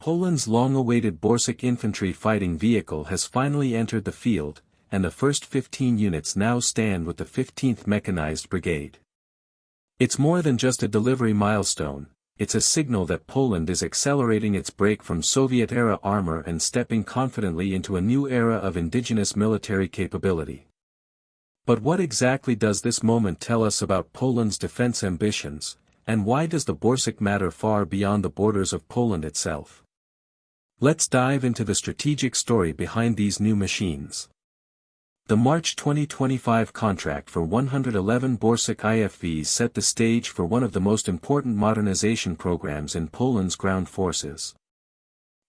Poland's long-awaited Borsuk infantry fighting vehicle has finally entered the field, and the first 15 units now stand with the 15th Mechanized Brigade. It's more than just a delivery milestone, it's a signal that Poland is accelerating its break from Soviet-era armor and stepping confidently into a new era of indigenous military capability. But what exactly does this moment tell us about Poland's defense ambitions, and why does the Borsuk matter far beyond the borders of Poland itself? Let's dive into the strategic story behind these new machines. The March 2025 contract for 111 Borsuk IFVs set the stage for one of the most important modernization programs in Poland's ground forces.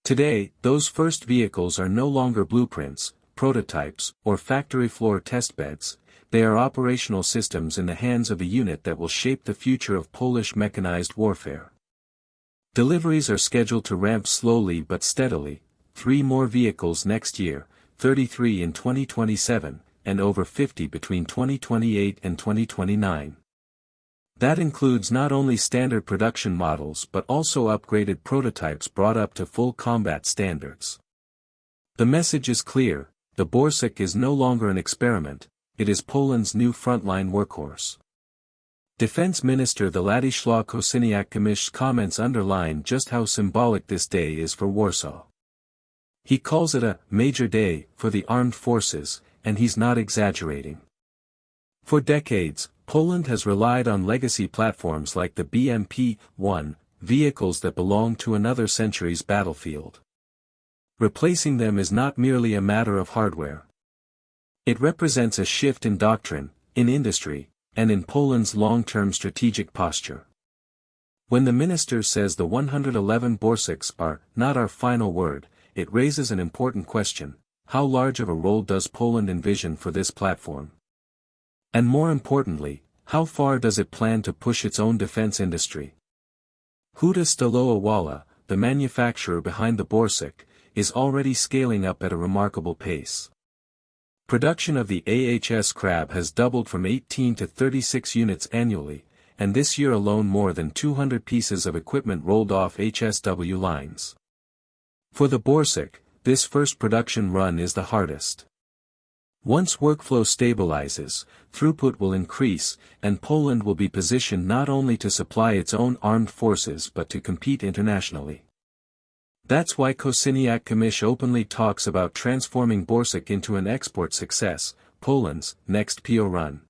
Today, those first vehicles are no longer blueprints, prototypes, or factory floor testbeds. They are operational systems in the hands of a unit that will shape the future of Polish mechanized warfare. Deliveries are scheduled to ramp slowly but steadily, 3 more vehicles next year, 33 in 2027, and over 50 between 2028 and 2029. That includes not only standard production models but also upgraded prototypes brought up to full combat standards. The message is clear, the Borsuk is no longer an experiment, it is Poland's new frontline workhorse. Defense Minister Władysław Kosiniak-Kamysz's comments underline just how symbolic this day is for Warsaw. He calls it a major day for the armed forces, and he's not exaggerating. For decades, Poland has relied on legacy platforms like the BMP-1, vehicles that belong to another century's battlefield. Replacing them is not merely a matter of hardware. It represents a shift in doctrine, in industry, and in Poland's long-term strategic posture. When the minister says the 111 Borsuks are not our final word, it raises an important question: how large of a role does Poland envision for this platform? And more importantly, how far does it plan to push its own defense industry? Huta Stalowa Walla, the manufacturer behind the Borsuk, is already scaling up at a remarkable pace. Production of the AHS Crab has doubled from 18 to 36 units annually, and this year alone more than 200 pieces of equipment rolled off HSW lines. For the Borsuk, this first production run is the hardest. Once workflow stabilizes, throughput will increase, and Poland will be positioned not only to supply its own armed forces but to compete internationally. That's why Kosiniak-Kamysz openly talks about transforming Borsuk into an export success, Poland's next PO run.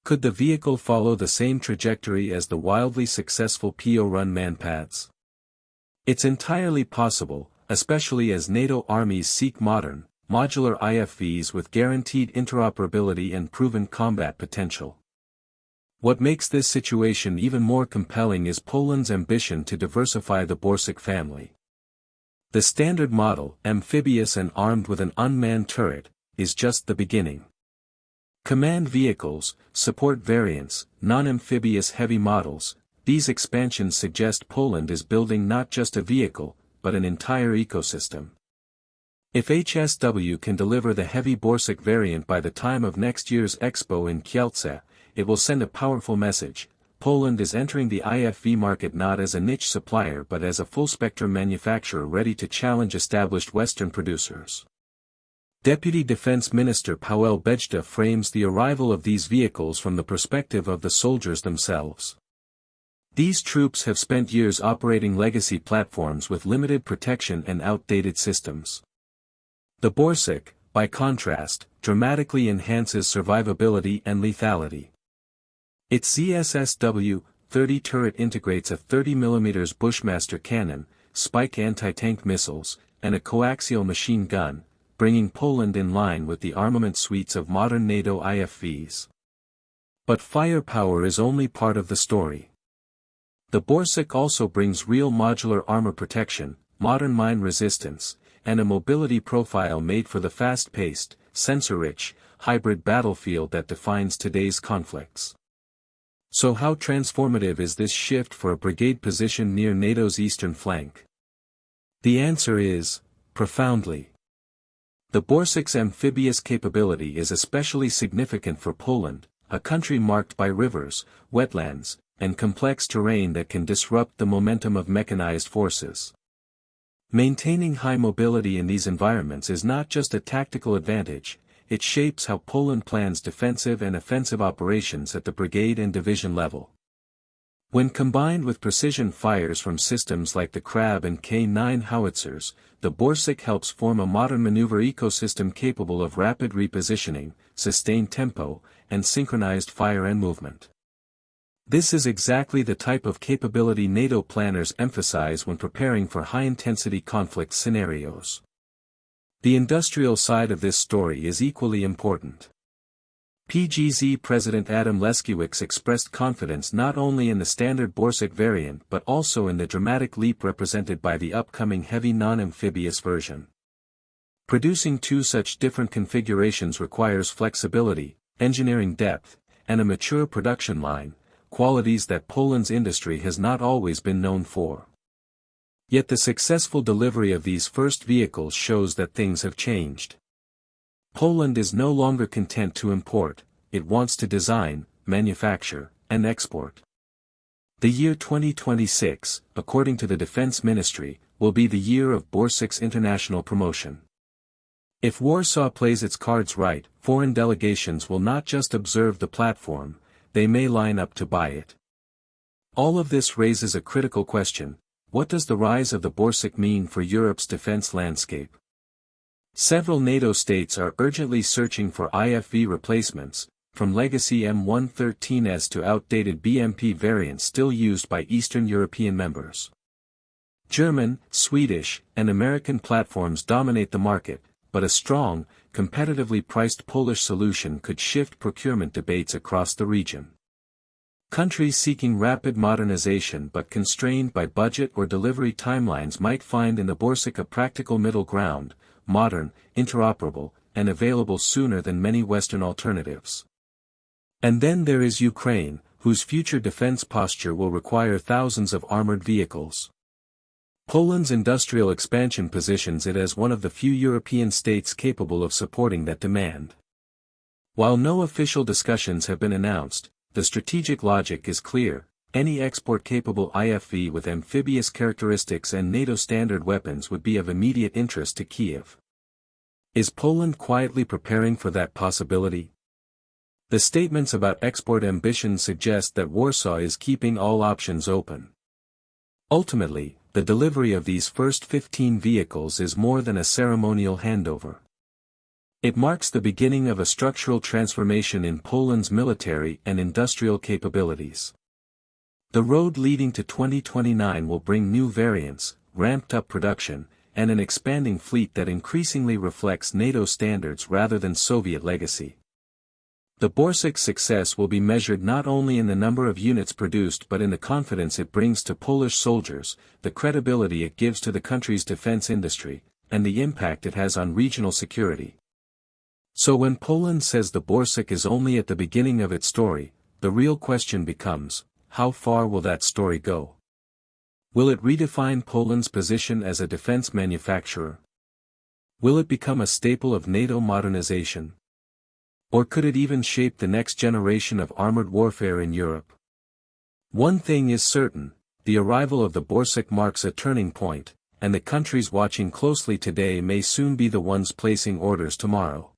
Could the vehicle follow the same trajectory as the wildly successful PO run manpads? It's entirely possible, especially as NATO armies seek modern, modular IFVs with guaranteed interoperability and proven combat potential. What makes this situation even more compelling is Poland's ambition to diversify the Borsuk family. The standard model, amphibious and armed with an unmanned turret, is just the beginning. Command vehicles, support variants, non-amphibious heavy models, these expansions suggest Poland is building not just a vehicle, but an entire ecosystem. If HSW can deliver the heavy Borsuk variant by the time of next year's Expo in Kielce, it will send a powerful message: Poland is entering the IFV market not as a niche supplier but as a full-spectrum manufacturer ready to challenge established Western producers. Deputy Defense Minister Paweł Bejda frames the arrival of these vehicles from the perspective of the soldiers themselves. These troops have spent years operating legacy platforms with limited protection and outdated systems. The Borsuk, by contrast, dramatically enhances survivability and lethality. Its ZSSW-30 turret integrates a 30mm Bushmaster cannon, Spike anti-tank missiles, and a coaxial machine gun, bringing Poland in line with the armament suites of modern NATO IFVs. But firepower is only part of the story. The Borsuk also brings real modular armor protection, modern mine resistance, and a mobility profile made for the fast-paced, sensor-rich, hybrid battlefield that defines today's conflicts. So how transformative is this shift for a brigade position near NATO's eastern flank? The answer is, profoundly. The Borsuk's amphibious capability is especially significant for Poland, a country marked by rivers, wetlands, and complex terrain that can disrupt the momentum of mechanized forces. Maintaining high mobility in these environments is not just a tactical advantage, it shapes how Poland plans defensive and offensive operations at the brigade and division level. When combined with precision fires from systems like the Crab and K9 howitzers, the Borsuk helps form a modern maneuver ecosystem capable of rapid repositioning, sustained tempo, and synchronized fire and movement. This is exactly the type of capability NATO planners emphasize when preparing for high-intensity conflict scenarios. The industrial side of this story is equally important. PGZ President Adam Leskiewicz expressed confidence not only in the standard Borsuk variant but also in the dramatic leap represented by the upcoming heavy non-amphibious version. Producing two such different configurations requires flexibility, engineering depth, and a mature production line, qualities that Poland's industry has not always been known for. Yet the successful delivery of these first vehicles shows that things have changed. Poland is no longer content to import, it wants to design, manufacture, and export. The year 2026, according to the Defense Ministry, will be the year of Borsuk's international promotion. If Warsaw plays its cards right, foreign delegations will not just observe the platform, they may line up to buy it. All of this raises a critical question: what does the rise of the Borsuk mean for Europe's defense landscape? Several NATO states are urgently searching for IFV replacements, from legacy M113s to outdated BMP variants still used by Eastern European members. German, Swedish, and American platforms dominate the market, but a strong, competitively priced Polish solution could shift procurement debates across the region. Countries seeking rapid modernization but constrained by budget or delivery timelines might find in the Borsuk a practical middle ground, modern, interoperable, and available sooner than many Western alternatives. And then there is Ukraine, whose future defense posture will require thousands of armored vehicles. Poland's industrial expansion positions it as one of the few European states capable of supporting that demand. While no official discussions have been announced, the strategic logic is clear: any export-capable IFV with amphibious characteristics and NATO-standard weapons would be of immediate interest to Kyiv. Is Poland quietly preparing for that possibility? The statements about export ambitions suggest that Warsaw is keeping all options open. Ultimately, the delivery of these first 15 vehicles is more than a ceremonial handover. It marks the beginning of a structural transformation in Poland's military and industrial capabilities. The road leading to 2029 will bring new variants, ramped-up production, and an expanding fleet that increasingly reflects NATO standards rather than Soviet legacy. The Borsuk's success will be measured not only in the number of units produced but in the confidence it brings to Polish soldiers, the credibility it gives to the country's defense industry, and the impact it has on regional security. So when Poland says the Borsuk is only at the beginning of its story, the real question becomes: how far will that story go? Will it redefine Poland's position as a defense manufacturer? Will it become a staple of NATO modernization? Or could it even shape the next generation of armored warfare in Europe? One thing is certain: the arrival of the Borsuk marks a turning point, and the countries watching closely today may soon be the ones placing orders tomorrow.